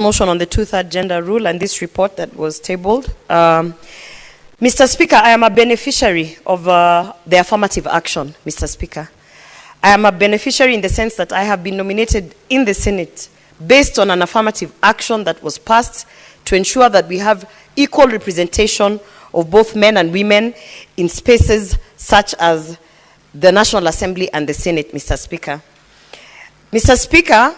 Motion on the two-third gender rule and this report that was tabled. Mr. Speaker, I am a beneficiary of the affirmative action, Mr. Speaker. I am a beneficiary in the sense that I have been nominated in the Senate based on an affirmative action that was passed to ensure that we have equal representation of both men and women in spaces such as the National Assembly and the Senate, Mr. Speaker. Mr. Speaker,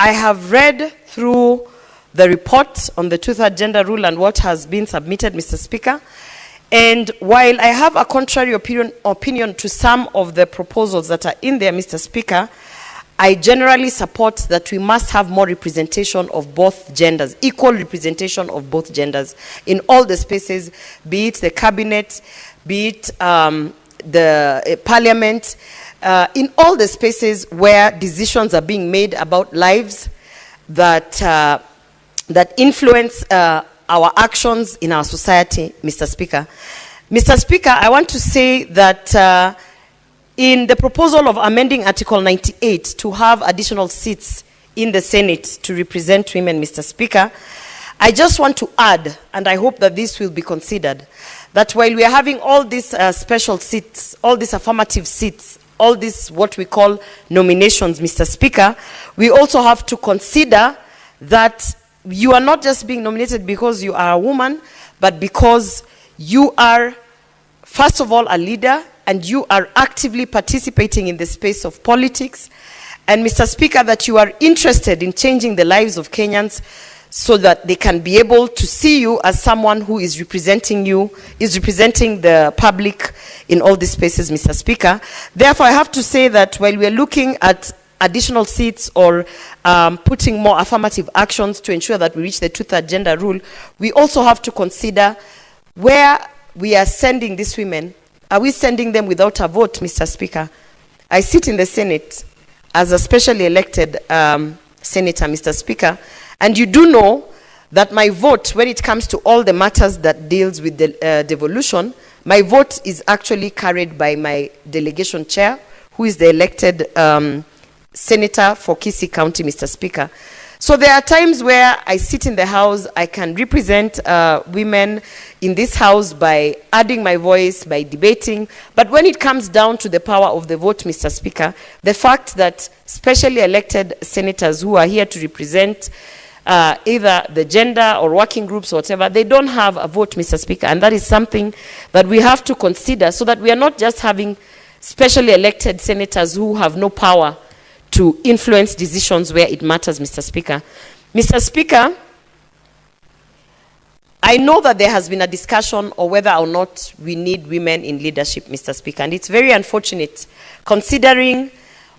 I have read through the report on the two-third gender rule and what has been submitted, Mr. Speaker. And while I have a contrary opinion to some of the proposals that are in there, Mr. Speaker, I generally support that we must have more representation of both genders, equal representation of both genders in all the spaces, be it the cabinet, be it the parliament, in all the spaces where decisions are being made about lives that, that influence our actions in our society, Mr. Speaker. Mr. Speaker, I want to say that in the proposal of amending Article 98 to have additional seats in the Senate to represent women, Mr. Speaker, I just want to add, and I hope that this will be considered, that while we are having all these special seats, all these affirmative seats, all these what we call nominations, Mr. Speaker, we also have to consider that you are not just being nominated because you are a woman, but because you are, first of all, a leader, and you are actively participating in the space of politics. And Mr. Speaker, that you are interested in changing the lives of Kenyans so that they can be able to see you as someone who is representing you, is representing the public in all these spaces, Mr. Speaker. Therefore, I have to say that while we are looking at additional seats or putting more affirmative actions to ensure that we reach the two-third gender rule, we also have to consider where we are sending these women. Are we sending them without a vote, Mr. Speaker? I sit in the Senate as a specially elected senator, Mr. Speaker, and you do know that my vote, when it comes to all the matters that deals with the devolution, my vote is actually carried by my delegation chair, who is the elected senator for Kisii County, Mr. Speaker. So there are times where I sit in the House, I can represent women in this House by adding my voice, by debating. But when it comes down to the power of the vote, Mr. Speaker, the fact that specially elected senators who are here to represent either the gender or working groups or whatever, they don't have a vote, Mr. Speaker. And that is something that we have to consider so that we are not just having specially elected senators who have no power to influence decisions where it matters, Mr. Speaker. Mr. Speaker, I know that there has been a discussion on whether or not we need women in leadership, Mr. Speaker, and it's very unfortunate considering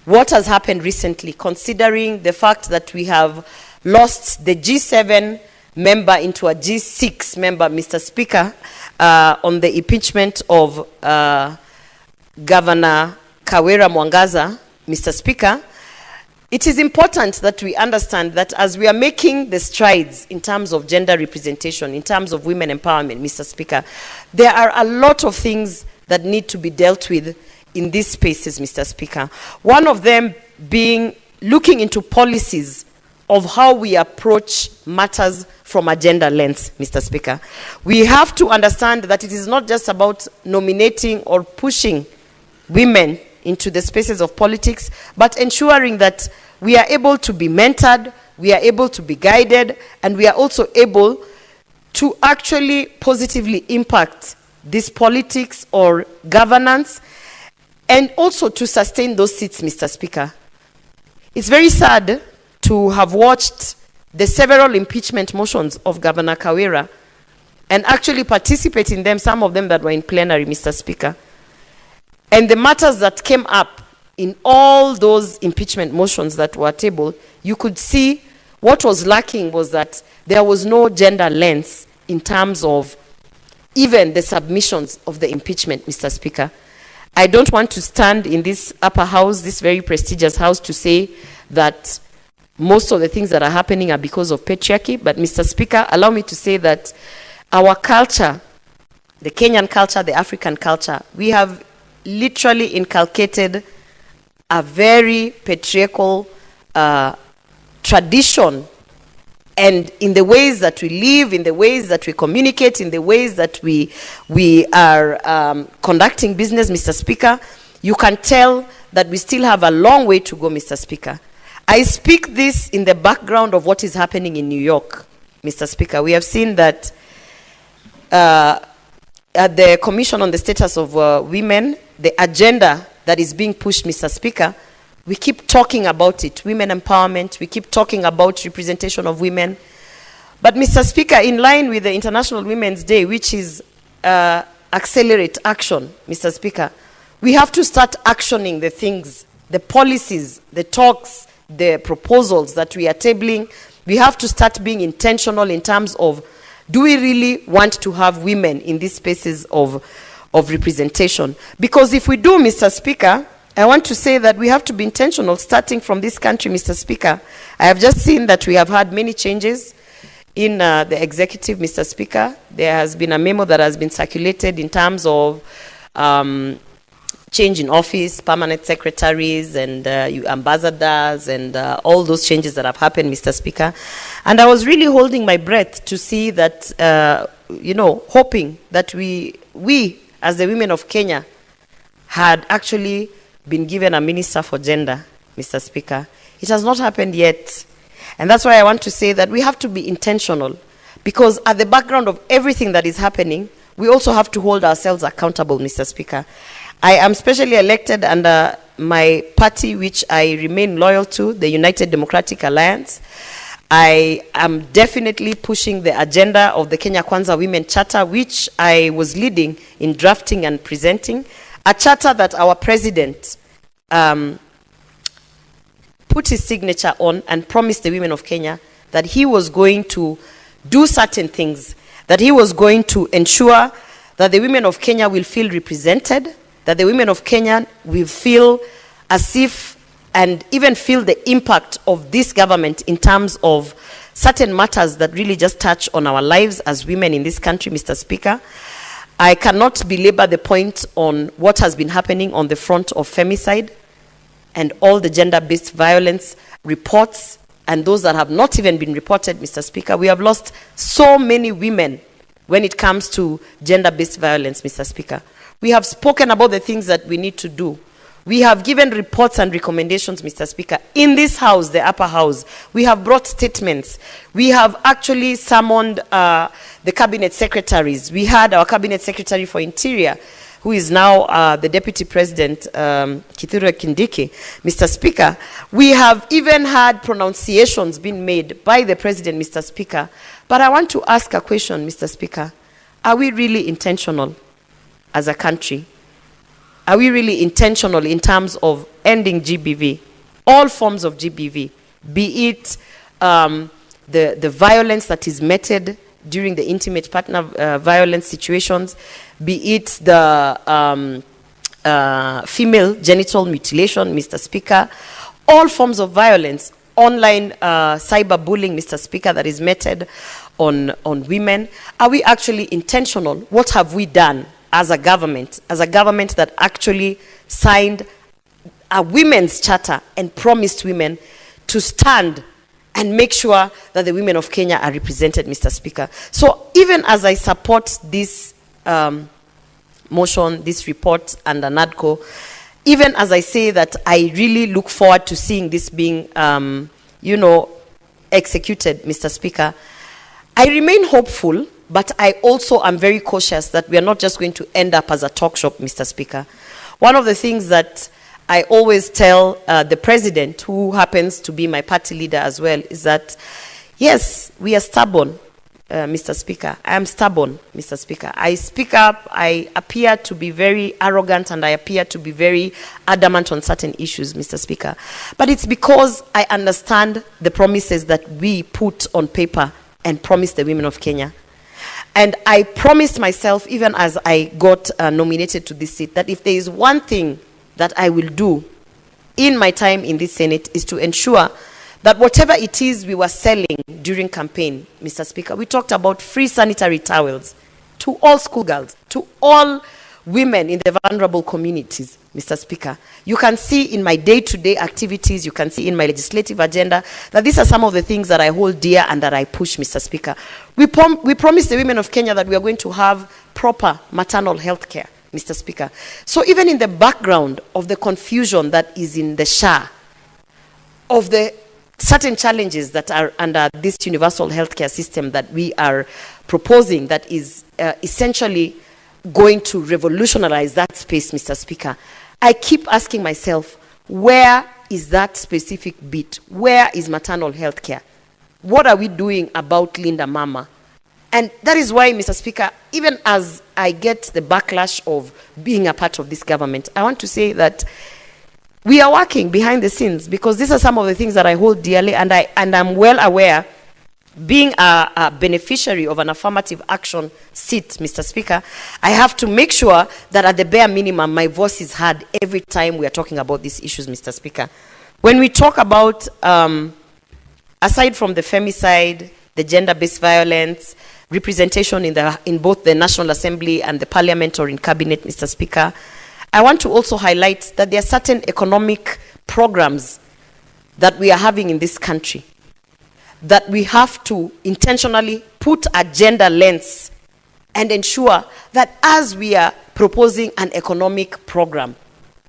what has happened recently, considering the fact that we have lost the G7 member into a G6 member, Mr. Speaker, on the impeachment of Governor Kawira Mwangaza, Mr. Speaker. It is important that we understand that as we are making the strides in terms of gender representation, in terms of women empowerment, Mr. Speaker, there are a lot of things that need to be dealt with in these spaces, Mr. Speaker. One of them being looking into policies of how we approach matters from a gender lens, Mr. Speaker. We have to understand that it is not just about nominating or pushing women into the spaces of politics, but ensuring that we are able to be mentored, we are able to be guided, and we are also able to actually positively impact this politics or governance, and also to sustain those seats, Mr. Speaker. It's very sad to have watched the several impeachment motions of Governor Kawira and actually participate in them, some of them that were in plenary, Mr. Speaker. And the matters that came up in all those impeachment motions that were tabled, you could see what was lacking was that there was no gender lens in terms of even the submissions of the impeachment, Mr. Speaker. I don't want to stand in this upper house, this very prestigious house, to say that most of the things that are happening are because of patriarchy, but Mr. Speaker, allow me to say that our culture, the Kenyan culture, the African culture, we have literally inculcated a very patriarchal tradition, and in the ways that we live, in the ways that we communicate, in the ways that we are conducting business, Mr. Speaker, you can tell that we still have a long way to go, Mr. Speaker. I speak this in the background of what is happening in New York, Mr. Speaker. We have seen that at the Commission on the Status of Women, the agenda that is being pushed, Mr. Speaker, we keep talking about it, women empowerment, we keep talking about representation of women. But Mr. Speaker, in line with the International Women's Day, which is accelerate action, Mr. Speaker, we have to start actioning the things, the policies, the talks, the proposals that we are tabling. We have to start being intentional in terms of, do we really want to have women in these spaces of representation? Because if we do, Mr. Speaker, I want to say that we have to be intentional starting from this country, Mr. Speaker. I have just seen that we have had many changes in the executive, Mr. Speaker. There has been a memo that has been circulated in terms of change in office, permanent secretaries and ambassadors and all those changes that have happened, Mr. Speaker. And I was really holding my breath to see that, hoping that we as the women of Kenya had actually been given a minister for gender, Mr. Speaker. It has not happened yet. And that's why I want to say that we have to be intentional, because at the background of everything that is happening, we also have to hold ourselves accountable, Mr. Speaker. I am specially elected under my party, which I remain loyal to, the United Democratic Alliance. I am definitely pushing the agenda of the Kenya Kwanza Women Charter, which I was leading in drafting and presenting, a charter that our president put his signature on and promised the women of Kenya that he was going to do certain things, that he was going to ensure that the women of Kenya will feel represented, that the women of Kenya will feel as if and even feel the impact of this government in terms of certain matters that really just touch on our lives as women in this country, Mr. Speaker. I cannot belabor the point on what has been happening on the front of femicide and all the gender-based violence reports and those that have not even been reported, Mr. Speaker. We have lost so many women when it comes to gender-based violence, Mr. Speaker. We have spoken about the things that we need to do. We have given reports and recommendations, Mr. Speaker. In this house, the upper house, we have brought statements. We have actually summoned the cabinet secretaries. We had our cabinet secretary for Interior, who is now the Deputy President, Kithure Kindiki. Mr. Speaker, we have even had pronunciations being made by the President, Mr. Speaker. But I want to ask a question, Mr. Speaker. Are we really intentional as a country? Are we really intentional in terms of ending GBV, all forms of GBV, be it the violence that is meted during the intimate partner violence situations, be it the female genital mutilation, Mr. Speaker, all forms of violence, online cyberbullying, Mr. Speaker, that is meted on women. Are we actually intentional? What have we done as a government that actually signed a women's charter and promised women to stand and make sure that the women of Kenya are represented, Mr. Speaker? So even as I support this motion, this report under NADCO, even as I say that I really look forward to seeing this being, executed, Mr. Speaker, I remain hopeful, but I also am very cautious that we are not just going to end up as a talk shop, Mr. Speaker. One of the things that I always tell the president, who happens to be my party leader as well, is that, yes, we are stubborn, Mr. Speaker. I am stubborn, Mr. Speaker. I speak up, I appear to be very arrogant, and I appear to be very adamant on certain issues, Mr. Speaker. But it's because I understand the promises that we put on paper and promised the women of Kenya. And I promised myself, even as I got nominated to this seat, that if there is one thing that I will do in my time in this Senate is to ensure that whatever it is we were selling during campaign, Mr. Speaker, we talked about free sanitary towels to all schoolgirls, to all women in the vulnerable communities, Mr. Speaker. You can see in my day-to-day activities, you can see in my legislative agenda, that these are some of the things that I hold dear and that I push, Mr. Speaker. We promised the women of Kenya that we are going to have proper maternal health care, Mr. Speaker. So even in the background of the confusion that is in the SHA, of the certain challenges that are under this universal healthcare system that we are proposing, that is essentially going to revolutionize that space, Mr. Speaker, I keep asking myself, where is that specific bit? Where is maternal health care? What are we doing about Linda Mama? And that is why, Mr. Speaker, even as I get the backlash of being a part of this government, I want to say that we are working behind the scenes, because these are some of the things that I hold dearly, and I'm well aware, being a beneficiary of an affirmative action seat, Mr. Speaker, I have to make sure that at the bare minimum, my voice is heard every time we are talking about these issues, Mr. Speaker. When we talk about, aside from the femicide, the gender-based violence, representation in both the National Assembly and the Parliament or in Cabinet, Mr. Speaker, I want to also highlight that there are certain economic programs that we are having in this country that we have to intentionally put a gender lens and ensure that as we are proposing an economic program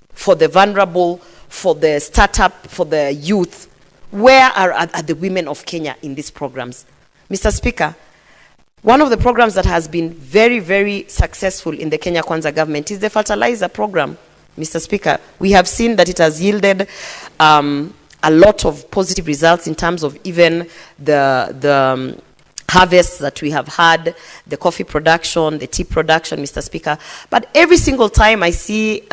for the vulnerable, for the startup, for the youth, where are the women of Kenya in these programs? Mr. Speaker, one of the programs that has been very, very successful in the Kenya Kwanza government is the fertilizer program, Mr. Speaker. We have seen that it has yielded a lot of positive results in terms of even the harvests that we have had, the coffee production, the tea production, Mr. Speaker. But every single time I see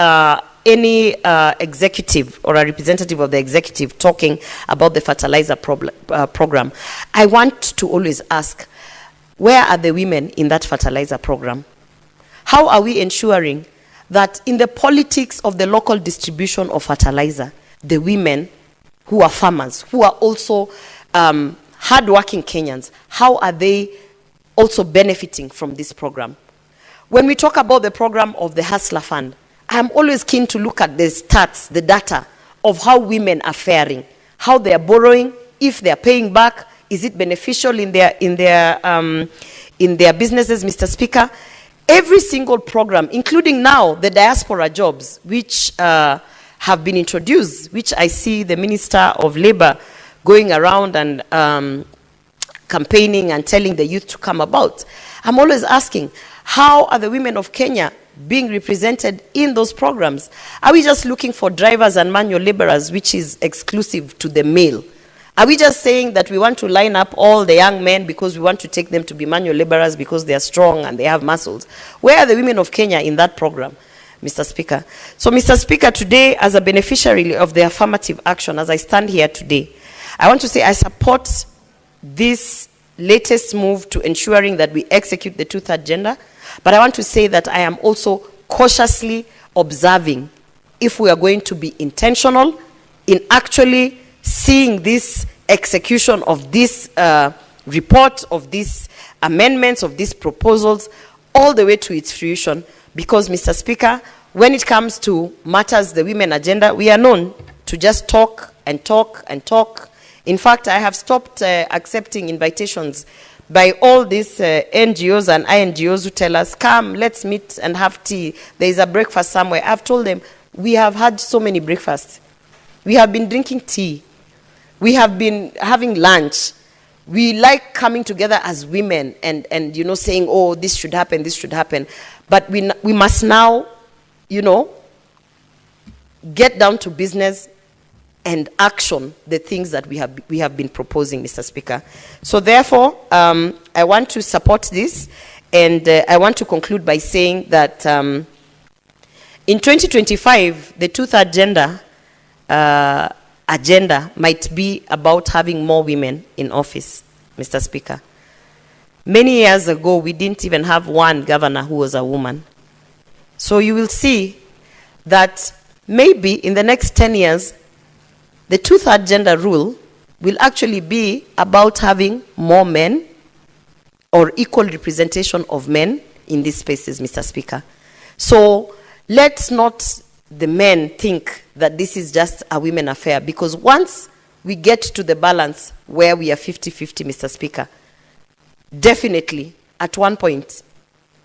any executive or a representative of the executive talking about the fertilizer program, I want to always ask, where are the women in that fertilizer program? How are we ensuring that in the politics of the local distribution of fertilizer, the women who are farmers, who are also hardworking Kenyans, how are they also benefiting from this program? When we talk about the program of the Hustler Fund, I'm always keen to look at the stats, the data of how women are faring, how they are borrowing, if they are paying back, is it beneficial in their businesses, Mr. Speaker? Every single program, including now the diaspora jobs, which have been introduced, which I see the Minister of Labor going around and campaigning and telling the youth to come about. I'm always asking, how are the women of Kenya being represented in those programs? Are we just looking for drivers and manual laborers, which is exclusive to the male? Are we just saying that we want to line up all the young men because we want to take them to be manual laborers because they are strong and they have muscles? Where are the women of Kenya in that program, Mr. Speaker? So, Mr. Speaker, today, as a beneficiary of the affirmative action, as I stand here today, I want to say I support this latest move to ensuring that we execute the two-thirds agenda, but I want to say that I am also cautiously observing if we are going to be intentional in actually seeing this execution of this report, of these amendments, of these proposals, all the way to its fruition. Because, Mr. Speaker, when it comes to matters, the women agenda, we are known to just talk and talk and talk. In fact, I have stopped accepting invitations by all these NGOs and INGOs who tell us, come, let's meet and have tea. There is a breakfast somewhere. I've told them, we have had so many breakfasts. We have been drinking tea. We have been having lunch. We like coming together as women and you know, saying, oh, this should happen, this should happen. But we must now, you know, get down to business and action the things that we have been proposing, Mr. Speaker. So therefore, I want to support this, and I want to conclude by saying that in 2025, the two-thirds agenda might be about having more women in office, Mr. Speaker. Many years ago, we didn't even have one governor who was a woman. So you will see that maybe in the next 10 years, the two-thirds gender rule will actually be about having more men or equal representation of men in these spaces, Mr. Speaker. So let's not the men think that this is just a women affair, because once we get to the balance where we are 50-50, Mr. Speaker, definitely at one point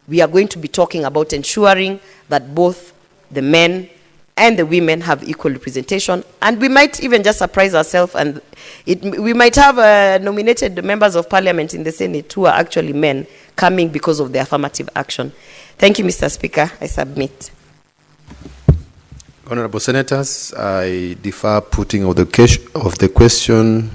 we are going to be talking about ensuring that both the men and the women have equal representation, and we might even just surprise ourselves, and we might have nominated members of parliament in the Senate who are actually men coming because of the affirmative action. Thank you, Mr. Speaker. I submit. Honorable Senators, I defer putting of the question